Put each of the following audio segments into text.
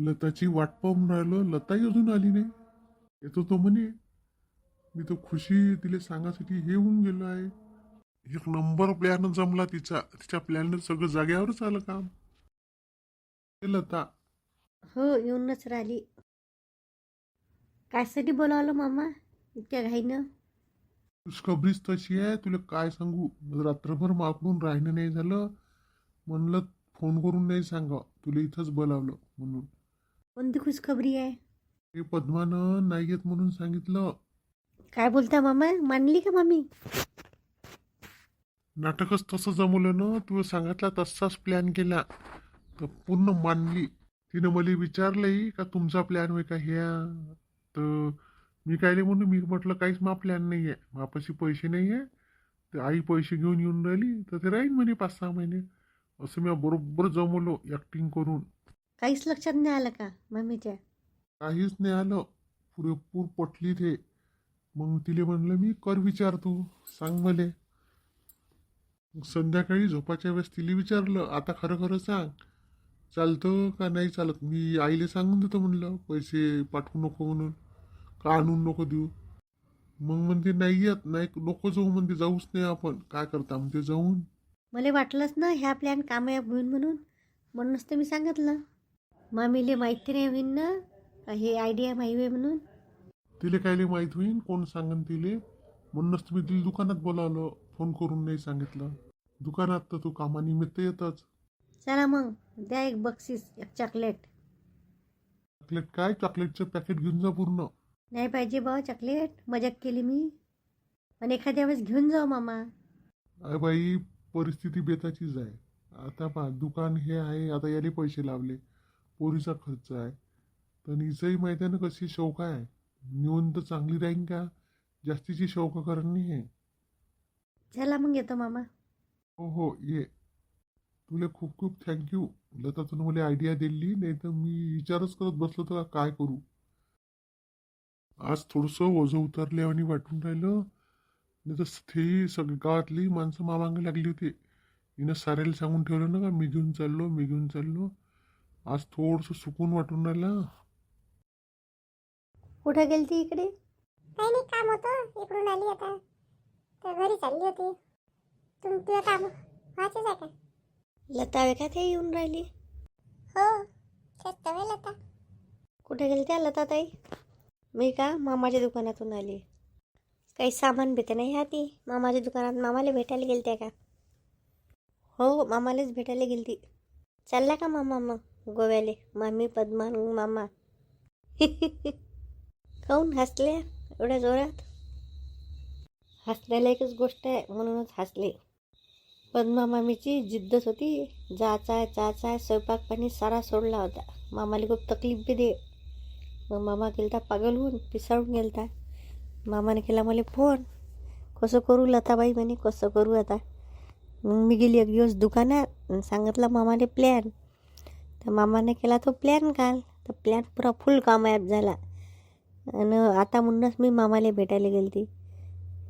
लताची वाट पाहून राहिलो, लताही अजून आली नाही. येतो तो म्हणे. मी तर खुशी तिला सांगासाठी हे होऊन गेलो आहे. एक नंबर प्लॅन जमला तिचा. तिच्या प्लॅननं सगळं जाग्यावरच आलं काम. हे लता, हो, येऊनच राहिली. कायसाठी बोलावलं मामा इतक्या घाईनं? खुशखबरीच तशी आहे, तुला काय सांगू. रात्रभर माकडून राहणं नाही झालं. म्हणलं फोन करून नाही सांगा, तुला इथंच बोलावलं म्हणून. कोणती खुशखबरी आहे? हे पद्मानं नाही येत म्हणून सांगितलं. काय बोलता मामा? मानली का मामी? नाटकच तसं जमवलं ना, तू सांगितला तसाच प्लॅन केला तर पूर्ण मानली. तिनं मला विचारलंही का तुमचा प्लॅन होय का ह्या. तर मी काय म्हणून मी म्हटलं काहीच मा प्लॅन नाही आहे, मापाशी पैसे नाही आहे. तर आई पैसे घेऊन येऊन राहिली तर ते राहीन म्हणे 5-6 महिने. असं मी बरोबर जमवलो ॲक्टिंग करून. काहीच लक्षात नाही आलं का मम्मीच्या? काहीच नाही आलं. पुरेपूर पटली ते. मग तिले म्हणलं मी कर विचार, तू सांग मले. मग संध्याकाळी झोपाच्या वेळेस तिला विचारलं, आता खरं खरं सांग, चालतं का नाही चालत. मी आईला सांगून देतो म्हणलं पैसे पाठवू नको म्हणून, का आणून नको देऊ. मग म्हणते नाही येत नाही, नको जाऊ म्हणते, जाऊच नाही आपण, काय करता म्हणते जाऊन. मला वाटलंच ना ह्या प्लॅन कामयाब होईल म्हणून. म्हणूनच तर मी सांगितलं. मामीले माहिती नाही होईन ना का हे आयडिया माहिती आहे म्हणून. तिले कायले माहीत होईन, कोण सांगन तिले. म्हणूनच तुम्ही तिला दुकानात बोलावलं, फोन करून नाही सांगितलं. दुकानात तर तू कामानिमित्त येतच. चला मग द्या एक बक्षीस, एक चॉकलेट. चॉकलेट काय, चॉकलेटचं पॅकेट घेऊन जा पूर्ण. नाही पाहिजे बा चॉकलेट, मजाक केली मी. पण एखाद्या वेळेस घेऊन जाऊ मामा. अरे बाई, परिस्थिती बेताचीच आहे. आता पहा, दुकान हे आहे, आता याले पैसे लावले, पोरीचा खर्च आहे. तर हिचंही माहिती आहे ना कशी शौक आहे. निवून तर चांगली राहीन का, जास्तीची शौक करणे आहे. चला मग येतो मामा. हो हो ये. तुला खूप खूप थँक्यू लता, तुला मला आयडिया दिली, नाही तर मी विचारच करत बसलो तर काय करू. आज थोडंसं ओझं उतरले आणि वाटून राहिलं. नाही तर ते सगळी गावातली माणसं मामांग लागली होती. हिनं साऱ्याला सांगून ठेवलं ना का मी घेऊन चाललो, मी घेऊन चाललो. आज थोडंसं सुकून वाटून राहिलं. कुठे गेलती इकडे? काही नाही, काम होतं इकडून आली आता. तर घरी चालली होती. तुझं काम व्हायचंच आहे का? लता वे का ते येऊन राहिली? हो, तेच तर वेळ आता. कुठे गेलत्या लता ताई? मी का मामाच्या दुकानातून आली. काही सामान भेटे नाही हाती मामाच्या दुकानात. मामाला भेटायला गेलत्या का? हो, मामालाच भेटायला गेलती. चालला का मामा मग गोव्याले? मामी पद्मा मामा. काहून हसल्या एवढ्या जोरात? हसण्याला एकच गोष्ट आहे म्हणूनच हसले. पद्मा मामीची जिद्दच होती, जायचं आहे. स्वयंपाक पाणी सारा सोडला होता. मामाला खूप तकलीफ बी दे. मग मामा गेलता पागल होऊन, पिसाळून गेलता. मामाने केला मला फोन, कसं करू लताबाई म्हणे, कसं करू आता. मग मी गेली एक दिवस दुकानात आणि सांगितलं मामाने प्लॅन. तर मामाने केला तो प्लॅन काल. तर प्लॅन पुरा फुल कामयाब झाला. आणि आता म्हणूनच मी मामाला भेटायला गेलती.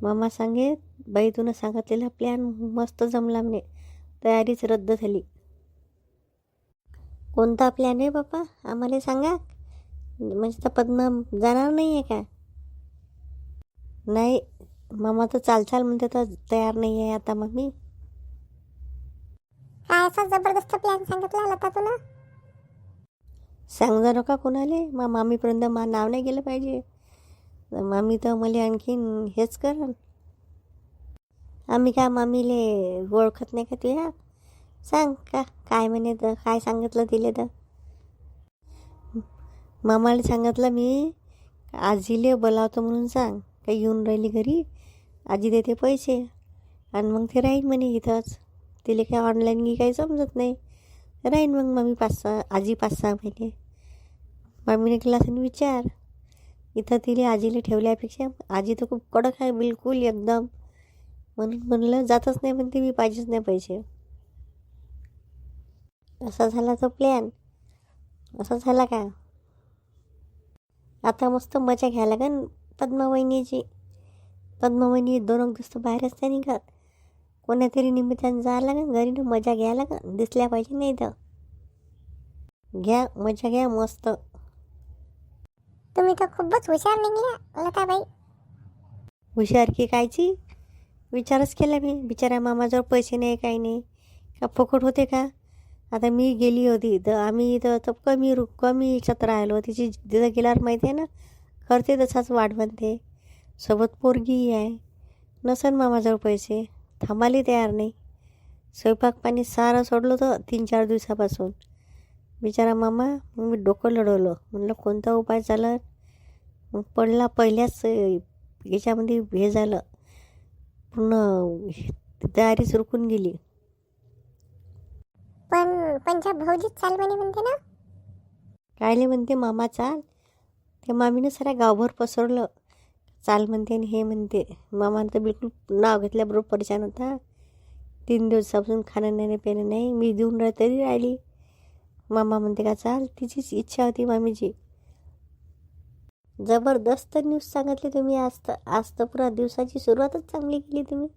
मामा सांगे बाई तुनं सांगितलेला प्लॅन मस्त जमला म्हणे, तयारीच रद्द झाली. कोणता प्लॅन आहे बापा, आम्हाला सांगा. म्हणजे तर पद्मा जाणार नाही आहे का? नाही, मामा तर चाल म्हणते तर तयार नाही आहे आता मम्मी. काय असा जबरदस्त प्लॅन सांगितला लता तुला? सांग जा नका कोणाले, मामीपर्यंत नाव नाही गेलं पाहिजे. मामी तर मला आणखीन हेच करन. आम्ही काय मामीले ओळखत नाही का तुया? सांग का काय म्हणे, तर काय सांगितलं तिले तर. मामाला सांगितलं मी, आजीले बोलावतो म्हणून सांग, काही येऊन राहिली घरी, आजी देते पैसे आणि मग ते राहीन म्हणे इथंच. तिला काय ऑनलाईन की काही समजत नाही. राहीन मग मामी 5-6 आजी 5-6 महिने. मामीने केला असेल विचार. इथं तिला आजीला ठेवल्यापेक्षा, आजी तर खूप कडक आहे बिलकुल एकदम. म्हणून म्हणलं जातच नाही म्हणते मी, पाहिजेच नाही पैसे. असा झाला तो प्लॅन. असा झाला का? आता मस्त मजा घ्यायला का पद्मा वहिनीची. पद्मा वहिनी 2 दिवस बाहेर असते निघत. कोणातरी निमित्तानं जायला का घरी, मजा घ्यायला का दिसल्या पाहिजे नाही तर. घ्या मजा घ्या मस्त. तुम्ही तर खूपच हुशार निघल्या लताबाई. हुशार की कायची विचारच केला मी. बिचाऱ्या मामाजवळ पैसे नाही काही नाही का फुकट होते का. आता मी गेली होती तर आम्ही तर कमी याच्यात राहिलो. तिची तिथं गेल्यावर माहिती आहे ना करते तसाच वाट बनते. सोबत पोरगी आहे. नसन मामाजवळ पैसे थांबायला तयार नाही. स्वयंपाक पाणी सारं सोडलं होतं 3-4 दिवसापासून. बिचारा मामा. मग मी डोकं लढवलं. म्हणलं कोणता उपाय चालत. मग पडला पहिल्याच याच्यामध्ये हे झालं. पूर्ण तयारीच रुकून गेली. पण पंजाब भाऊजीच चाल म्हणे म्हणते ना. कायले म्हणते मामा चाल. ते मामीनं साऱ्या गावभर पसरलं. चाल म्हणते आणि हे म्हणते. मामानं तर बिलकुल नाव घेतल्याबरोबर परेशान होता. 3 दिवसापासून खाणं नाही पिणं नाही. मी देऊन राहिली तरी राहिली. मामा म्हणते का चाल. तिचीच इच्छा होती मामीची. जबरदस्त न्यूज सांगितली तुम्ही. आज तर पुरा दिवसाची सुरुवातच चांगली केली तुम्ही.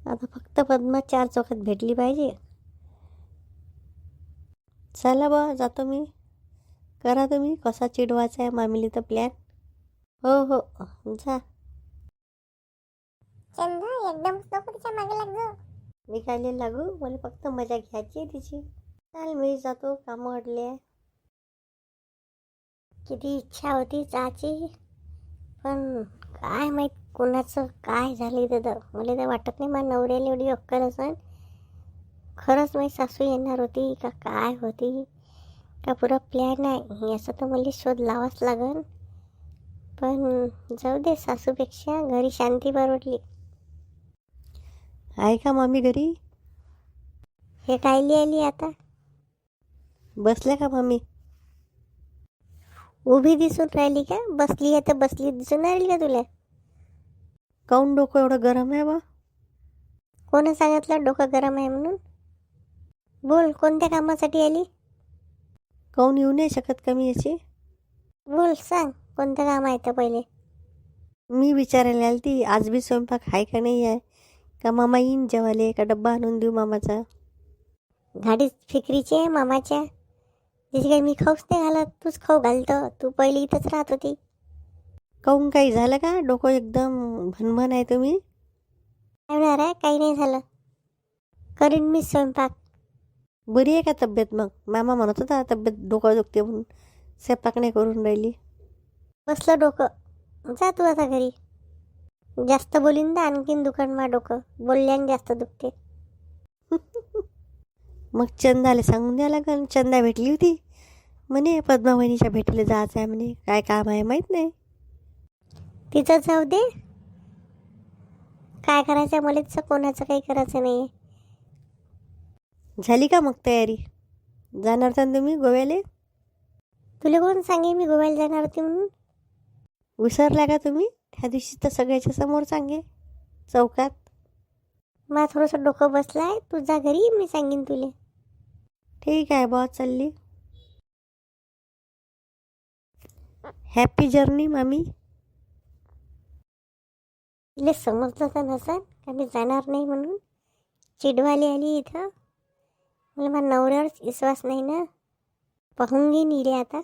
आता फक्त पद्मा 4 चौकात भेटली पाहिजे. चला बा जातो मी. करा तुम्ही कसा चिडवायचा आहे मामीली तर प्लॅन. हो हो जा. चंदा एकदम नको तिच्या मागे लाग जाऊ. मी काय लागू. मला फक्त मजा घ्यायची आहे तिची. चाल मी जातो कामं अडले. किती इच्छा होती जायची पण काय माहीत कोणाचं काय झालं इथं. तर मला तर वाटत नाही माझ्या नवऱ्याला एवढी अक्कल असेल. खरंच माझी सासू येणार होती का काय होती का पुरा प्लॅन आहे याचा तर मला शोध लावाच लागन. पण जाऊ दे सासूपेक्षा घरी शांती परवडली. आहे का मामी घरी. हे कायली आली आता. बसल्या का मामी. उभी दिसून राहिली का बसली आहे तर बसली दिसून राहिली का तुला. काऊन डोकं एवढं गरम आहे बा. कोणी सांगितलं डोकं गरम आहे म्हणून. बोल कोणत्या कामासाठी आली. काऊन येऊ नाही शकत का मी याची. बोल सांग कोणतं काम आहे तर पहिले. मी विचारायला आली ती आज बी स्वयंपाक आहे का नाही आहे. का मामा येईन जेवाले का डब्बा आणून देऊ मामाचा. गाडी फिकरीची आहे मामाच्या. जशी काही मी खाऊच नाही घालत तूच खाऊ घालतं. तू पहिली इथंच राहत होती. काऊन काही झालं का. डोकं एकदम भनभन आहे तुम्ही. काय होणार आहे काही नाही झालं. करीन मी स्वयंपाक. बरी आहे का तब्येत मग. मामा म्हणत होता तब्येत डोकं दुखते म्हणून स्वयंपाक नाही करून राहिली. बसलं डोकं जा तू आता घरी. जास्त बोलीन तर आणखीन दुकान मा डोकं बोलल्याने जास्त दुखते. मग चंदाला सांगून द्या लागेल. चंदा भेटली होती म्हणे पद्मा वहिनीच्या भेटीला जायचं आहे म्हणे. काय काम आहे माहीत नाही. तिचं जाऊ दे. काय करायचं मला तिचं कोणाचं काही करायचं नाही. झाली का मग तयारी. जाणार तर तुम्ही गोव्याले. तुला कोण सांगे मी गोव्याला जाणार होती म्हणून. विसरल्या का तुम्ही. त्या दिवशी तर सगळ्याच्या समोर सांगे चौकात. मला थोडंसं डोकं बसलं आहे. तू जा घरी मी सांगेन तुला. ठीक आहे बॉस चालली. हॅपी जर्नी मामी. तिला समजलं तर नसेल का मी जाणार नाही म्हणून. चिडवाली आली इथं. मला माझ्या नवऱ्यावरच विश्वास नाही ना. पाहून घेईन इले आता.